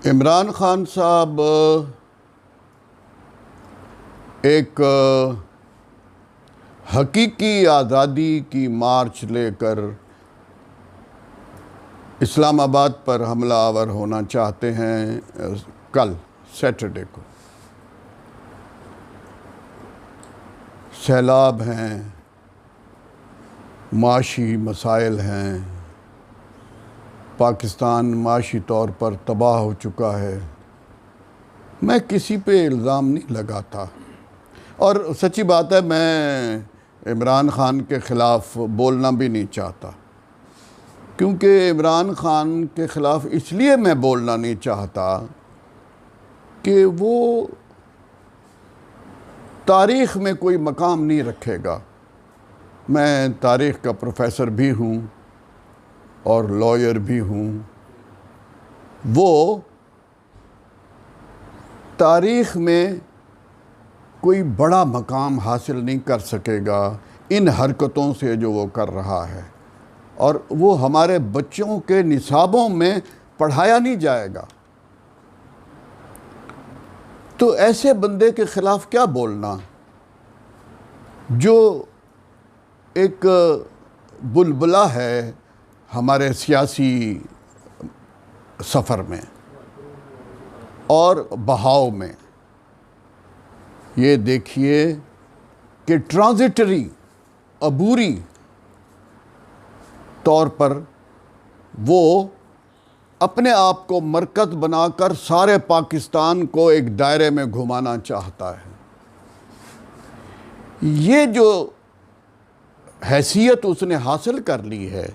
عمران خان صاحب ایک حقیقی آزادی کی مارچ لے کر اسلام آباد پر حملہ آور ہونا چاہتے ہیں کل سیٹرڈے کو۔ سیلاب ہیں، معاشی مسائل ہیں، پاکستان معاشی طور پر تباہ ہو چکا ہے۔ میں کسی پہ الزام نہیں لگاتا، اور سچی بات ہے میں عمران خان کے خلاف بولنا بھی نہیں چاہتا، کیونکہ عمران خان کے خلاف اس لیے میں بولنا نہیں چاہتا کہ وہ تاریخ میں کوئی مقام نہیں رکھے گا۔ میں تاریخ کا پروفیسر بھی ہوں اور لائر بھی ہوں۔ وہ تاریخ میں کوئی بڑا مقام حاصل نہیں کر سکے گا ان حرکتوں سے جو وہ کر رہا ہے، اور وہ ہمارے بچوں کے نصابوں میں پڑھایا نہیں جائے گا۔ تو ایسے بندے کے خلاف کیا بولنا جو ایک بلبلہ ہے ہمارے سیاسی سفر میں اور بہاؤ میں۔ یہ دیکھیے کہ ٹرانزٹری عبوری طور پر وہ اپنے آپ کو مرکز بنا کر سارے پاکستان کو ایک دائرے میں گھمانا چاہتا ہے۔ یہ جو حیثیت اس نے حاصل کر لی ہے،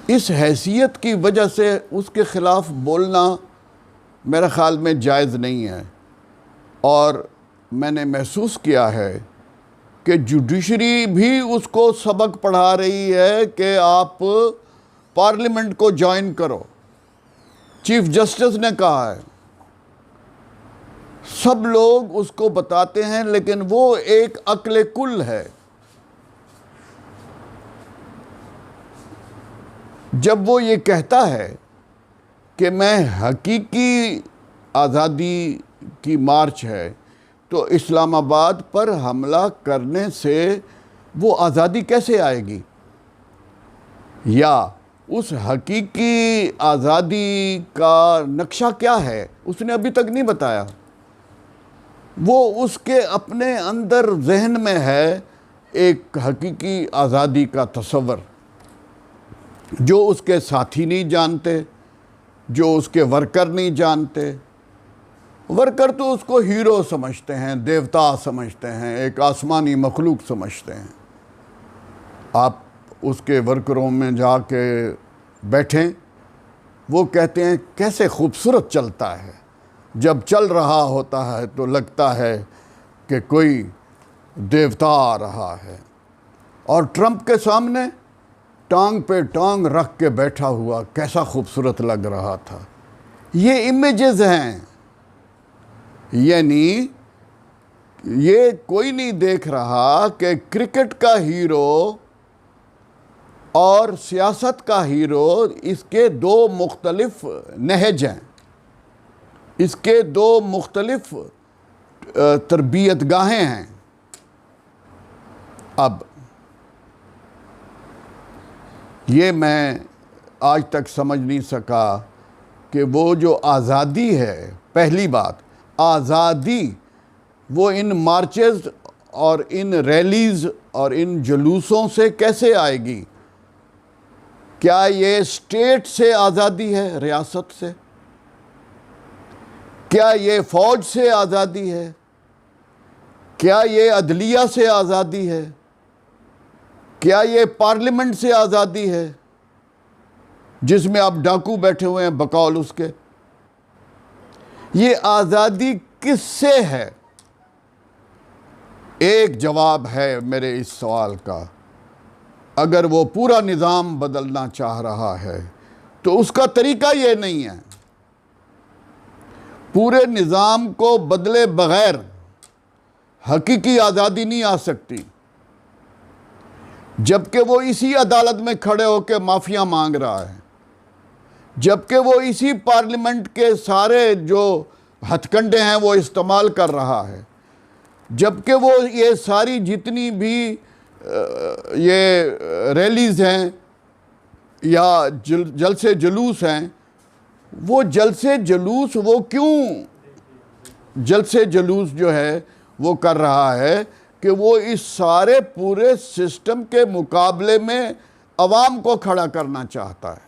اس حیثیت کی وجہ سے اس کے خلاف بولنا میرے خیال میں جائز نہیں ہے، اور میں نے محسوس کیا ہے کہ جوڈیشری بھی اس کو سبق پڑھا رہی ہے کہ آپ پارلیمنٹ کو جوائن کرو۔ چیف جسٹس نے کہا ہے، سب لوگ اس کو بتاتے ہیں، لیکن وہ ایک عقل کل ہے۔ جب وہ یہ کہتا ہے کہ میں حقیقی آزادی کی مارچ ہے، تو اسلام آباد پر حملہ کرنے سے وہ آزادی کیسے آئے گی؟ یا اس حقیقی آزادی کا نقشہ کیا ہے اس نے ابھی تک نہیں بتایا۔ وہ اس کے اپنے اندر ذہن میں ہے ایک حقیقی آزادی کا تصور، جو اس کے ساتھی نہیں جانتے، جو اس کے ورکر نہیں جانتے۔ ورکر تو اس کو ہیرو سمجھتے ہیں، دیوتا سمجھتے ہیں، ایک آسمانی مخلوق سمجھتے ہیں۔ آپ اس کے ورکروں میں جا کے بیٹھیں، وہ کہتے ہیں کیسے خوبصورت چلتا ہے، جب چل رہا ہوتا ہے تو لگتا ہے کہ کوئی دیوتا آ رہا ہے، اور ٹرمپ کے سامنے ٹانگ پہ ٹانگ رکھ کے بیٹھا ہوا کیسا خوبصورت لگ رہا تھا۔ یہ امیجز ہیں، یعنی یہ کوئی نہیں دیکھ رہا کہ کرکٹ کا ہیرو اور سیاست کا ہیرو اس کے دو مختلف نہج ہیں، اس کے دو مختلف تربیت گاہیں ہیں۔ اب یہ میں آج تک سمجھ نہیں سکا کہ وہ جو آزادی ہے، پہلی بات آزادی وہ ان مارچز اور ان ریلیز اور ان جلوسوں سے کیسے آئے گی؟ کیا یہ اسٹیٹ سے آزادی ہے، ریاست سے؟ کیا یہ فوج سے آزادی ہے؟ کیا یہ عدلیہ سے آزادی ہے؟ کیا یہ پارلیمنٹ سے آزادی ہے جس میں آپ ڈاکو بیٹھے ہوئے ہیں بقول اس کے؟ یہ آزادی کس سے ہے؟ ایک جواب ہے میرے اس سوال کا، اگر وہ پورا نظام بدلنا چاہ رہا ہے تو اس کا طریقہ یہ نہیں ہے۔ پورے نظام کو بدلے بغیر حقیقی آزادی نہیں آ سکتی۔ جبکہ وہ اسی عدالت میں کھڑے ہو کے معافیاں مانگ رہا ہے، جبکہ وہ اسی پارلیمنٹ کے سارے جو ہتھ کنڈے ہیں وہ استعمال کر رہا ہے، جبکہ وہ یہ ساری جتنی بھی یہ ریلیز ہیں یا جلسے جلوس ہیں، وہ جلسے جلوس وہ کیوں جلسے جلوس جو ہے وہ کر رہا ہے کہ وہ اس سارے پورے سسٹم کے مقابلے میں عوام کو کھڑا کرنا چاہتا ہے۔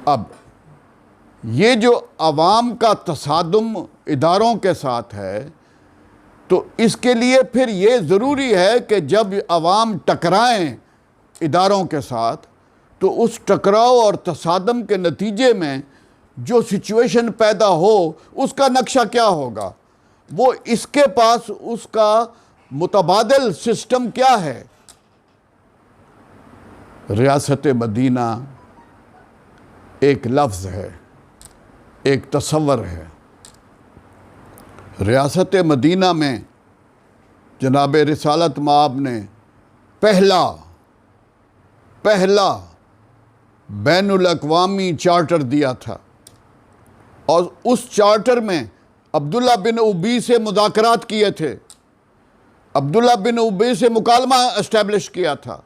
اب یہ جو عوام کا تصادم اداروں کے ساتھ ہے، تو اس کے لیے پھر یہ ضروری ہے کہ جب عوام ٹکرائیں اداروں کے ساتھ، تو اس ٹکراؤ اور تصادم کے نتیجے میں جو سچویشن پیدا ہو اس کا نقشہ کیا ہوگا، وہ اس کے پاس اس کا متبادل سسٹم کیا ہے۔ ریاست مدینہ ایک لفظ ہے، ایک تصور ہے۔ ریاست مدینہ میں جناب رسالت مآب نے پہلا بین الاقوامی چارٹر دیا تھا، اور اس چارٹر میں عبداللہ بن ابی سے مذاکرات کیے تھے، عبداللہ بن ابی سے مکالمہ اسٹیبلش کیا تھا،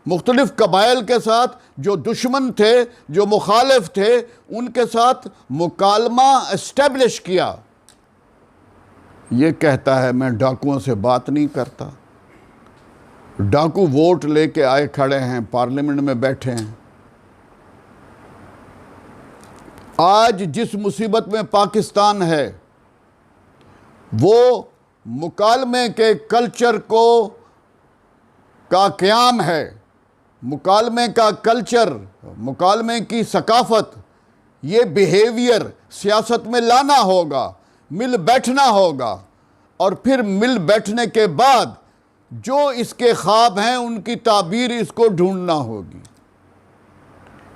مختلف قبائل کے ساتھ جو دشمن تھے، جو مخالف تھے، ان کے ساتھ مکالمہ اسٹیبلش کیا۔ یہ کہتا ہے میں ڈاکوؤں سے بات نہیں کرتا۔ ڈاکو ووٹ لے کے آئے کھڑے ہیں، پارلیمنٹ میں بیٹھے ہیں۔ آج جس مصیبت میں پاکستان ہے، وہ مکالمے کے کلچر کا قیام ہے۔ مکالمے کا کلچر، مکالمے کی ثقافت، یہ بیہیویئر سیاست میں لانا ہوگا، مل بیٹھنا ہوگا، اور پھر مل بیٹھنے کے بعد جو اس کے خواب ہیں ان کی تعبیر اس کو ڈھونڈنا ہوگی۔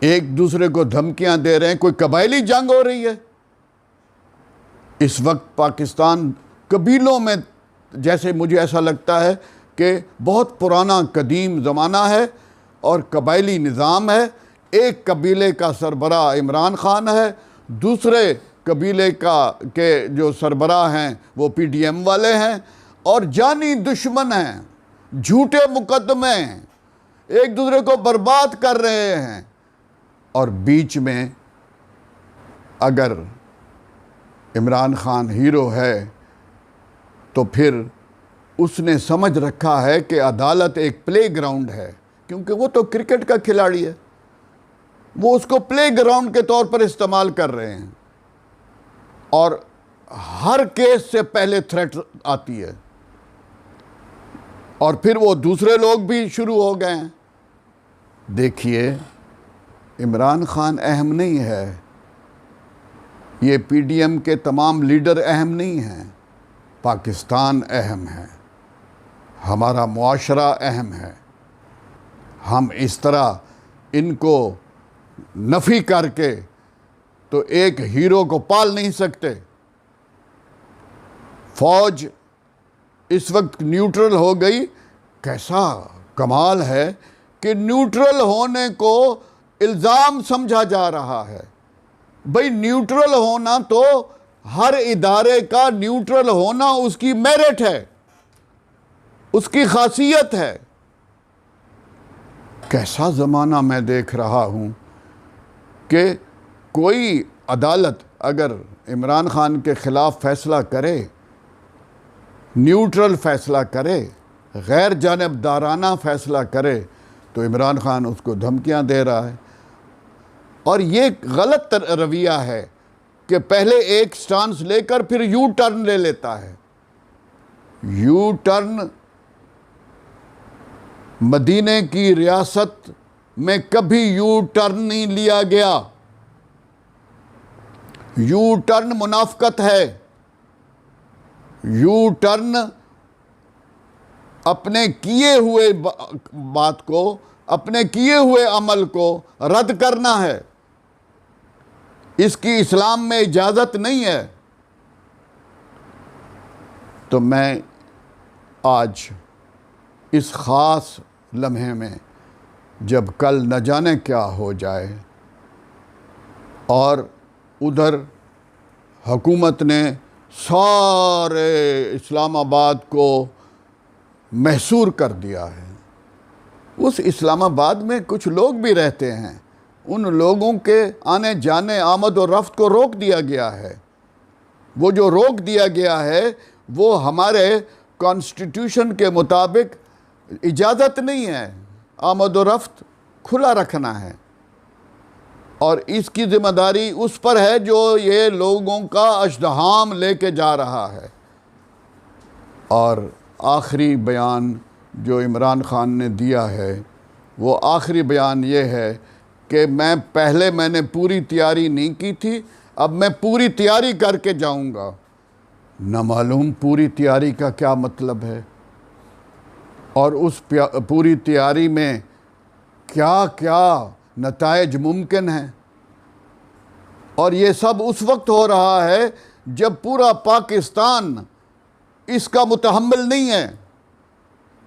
ایک دوسرے کو دھمکیاں دے رہے ہیں، کوئی قبائلی جنگ ہو رہی ہے اس وقت پاکستان قبیلوں میں، جیسے مجھے ایسا لگتا ہے کہ بہت پرانا قدیم زمانہ ہے اور قبائلی نظام ہے۔ ایک قبیلے کا سربراہ عمران خان ہے، دوسرے قبیلے کے جو سربراہ ہیں وہ پی ڈی ایم والے ہیں، اور جانی دشمن ہیں، جھوٹے مقدمے ہیں، ایک دوسرے کو برباد کر رہے ہیں۔ اور بیچ میں اگر عمران خان ہیرو ہے تو پھر اس نے سمجھ رکھا ہے کہ عدالت ایک پلے گراؤنڈ ہے، کیونکہ وہ تو کرکٹ کا کھلاڑی ہے، وہ اس کو پلے گراؤنڈ کے طور پر استعمال کر رہے ہیں، اور ہر کیس سے پہلے تھریٹ آتی ہے، اور پھر وہ دوسرے لوگ بھی شروع ہو گئے ہیں۔ دیکھیے، عمران خان اہم نہیں ہے، یہ پی ڈی ایم کے تمام لیڈر اہم نہیں ہیں، پاکستان اہم ہے، ہمارا معاشرہ اہم ہے۔ ہم اس طرح ان کو نفی کر کے تو ایک ہیرو کو پال نہیں سکتے۔ فوج اس وقت نیوٹرل ہو گئی، کیسا کمال ہے کہ نیوٹرل ہونے کو الزام سمجھا جا رہا ہے۔ بھئی نیوٹرل ہونا تو ہر ادارے کا نیوٹرل ہونا اس کی میرٹ ہے، اس کی خاصیت ہے۔ کیسا زمانہ میں دیکھ رہا ہوں کہ کوئی عدالت اگر عمران خان کے خلاف فیصلہ کرے، نیوٹرل فیصلہ کرے، غیر جانبدارانہ فیصلہ کرے، تو عمران خان اس کو دھمکیاں دے رہا ہے۔ اور یہ غلط رویہ ہے کہ پہلے ایک سٹانس لے کر پھر یو ٹرن لے لیتا ہے۔ یو ٹرن مدینہ کی ریاست میں کبھی یو ٹرن نہیں لیا گیا۔ یو ٹرن منافقت ہے، یو ٹرن اپنے کیے ہوئے بات کو، اپنے کیے ہوئے عمل کو رد کرنا ہے۔ اس کی اسلام میں اجازت نہیں ہے۔ تو میں آج اس خاص لمحے میں، جب کل نہ جانے کیا ہو جائے، اور ادھر حکومت نے سارے اسلام آباد کو محصور کر دیا ہے۔ اس اسلام آباد میں کچھ لوگ بھی رہتے ہیں، ان لوگوں کے آنے جانے آمد و رفت کو روک دیا گیا ہے۔ وہ جو روک دیا گیا ہے وہ ہمارے کانسٹیٹیوشن کے مطابق اجازت نہیں ہے۔ آمد و رفت کھلا رکھنا ہے، اور اس کی ذمہ داری اس پر ہے جو یہ لوگوں کا ازدحام لے کے جا رہا ہے۔ اور آخری بیان جو عمران خان نے دیا ہے، وہ آخری بیان یہ ہے کہ میں نے پوری تیاری نہیں کی تھی، اب میں پوری تیاری کر کے جاؤں گا۔ نہ معلوم پوری تیاری کا کیا مطلب ہے، اور اس پوری تیاری میں کیا کیا نتائج ممکن ہیں۔ اور یہ سب اس وقت ہو رہا ہے جب پورا پاکستان اس کا متحمل نہیں ہے،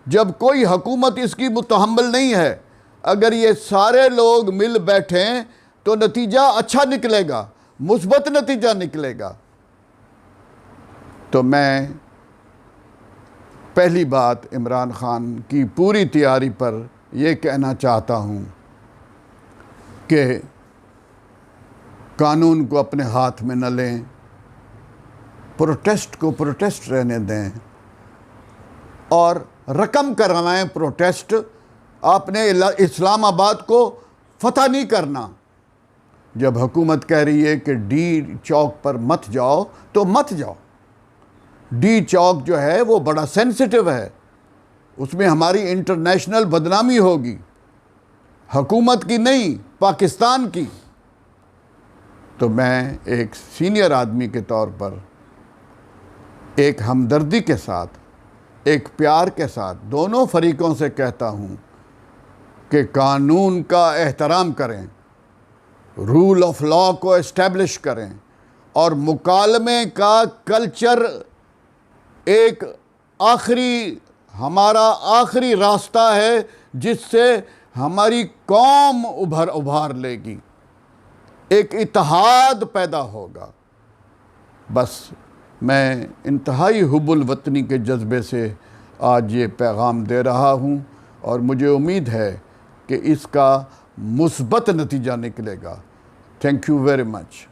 جب کوئی حکومت اس کی متحمل نہیں ہے۔ اگر یہ سارے لوگ مل بیٹھیں تو نتیجہ اچھا نکلے گا، مثبت نتیجہ نکلے گا۔ تو میں پہلی بات عمران خان کی پوری تیاری پر یہ کہنا چاہتا ہوں کہ قانون کو اپنے ہاتھ میں نہ لیں، پروٹیسٹ کو پروٹیسٹ رہنے دیں، اور رقم کروائیں پروٹیسٹ۔ آپ نے اسلام آباد کو فتح نہیں کرنا۔ جب حکومت کہہ رہی ہے کہ ڈی چوک پر مت جاؤ تو مت جاؤ۔ ڈی چوک جو ہے وہ بڑا سینسٹیو ہے، اس میں ہماری انٹرنیشنل بدنامی ہوگی، حکومت کی نہیں، پاکستان کی۔ تو میں ایک سینئر آدمی کے طور پر ایک ہمدردی کے ساتھ، ایک پیار کے ساتھ دونوں فریقوں سے کہتا ہوں کہ قانون کا احترام کریں، رول آف لا کو اسٹیبلش کریں، اور مکالمے کا کلچر ایک ہمارا آخری راستہ ہے جس سے ہماری قوم ابھار لے گی، ایک اتحاد پیدا ہوگا۔ بس میں انتہائی حب الوطنی کے جذبے سے آج یہ پیغام دے رہا ہوں، اور مجھے امید ہے کہ اس کا مثبت نتیجہ نکلے گا۔ Thank you very much.